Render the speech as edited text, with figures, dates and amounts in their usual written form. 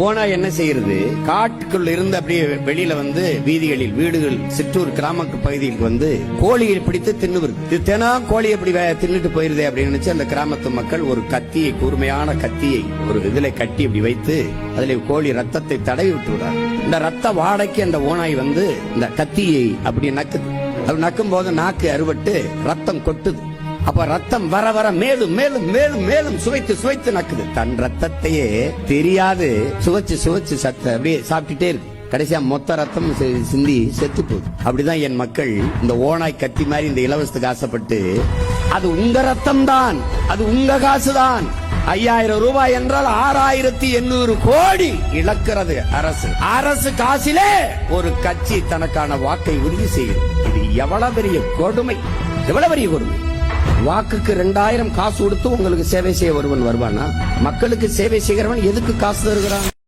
ஓனாய் என்ன செய்யறது, காட்டுக்குள்ள இருந்து அப்படியே வெளியில வந்து வீதிகளில், வீடுகள், சிற்றூர் கிராம பகுதிகளுக்கு வந்து கோழியை பிடித்து தின்னுவது. தினம் கோழி எப்படி தின்னுட்டு போயிருதே அப்படின்னு நினைச்சு அந்த கிராமத்து மக்கள் ஒரு கத்தியை, கூர்மையான கத்தியை ஒரு இதுல கட்டி அப்படி வைத்து அதுல கோழி ரத்தத்தை தடவி விட்டு விடுறார். இந்த ரத்த வாடைக்கு அந்த ஓனாய் வந்து இந்த கத்தியை அப்படி நக்குது. அது நக்கும் போது நாக்கு அறுபட்டு ரத்தம் கொட்டுது. அப்ப ரத்தம் வர வர மேலும் மேலும் மேலும் மேலும் சுவைத்து சுவைத்து நக்குது. தன் ரத்தத்தையே தெரியாது சுவைச்சு சுவைச்சு அப்படியே சாப்பிட்டுட்டே இருக்கு. கடைசியா மொத்த ரத்தம் சிந்தி செத்து போகுது. அப்படிதான் என் மக்கள் இந்த ஓனாய் கத்தி மாதிரி இந்த இலவசத்துக்கு ஆசைப்பட்டு, அது உங்க ரத்தம் தான், அது உங்க காசுதான், 5000 ரூபாய் என்றால் 6800 கோடி இழக்கிறது அரசு. அரசு காசிலே ஒரு கட்சி தனக்கான வாக்கை உறுதி செய்கிறது. இது எவ்வளவு பெரிய கொடுமை, எவ்வளவு பெரிய கொடுமை. வாக்குக்கு 2000 காசு கொடுத்து உங்களுக்கு சேவை செய்ய ஒருவன் வருவானா? மக்களுக்கு சேவை செய்கிறவன் எதுக்கு காசு தருகிறான்?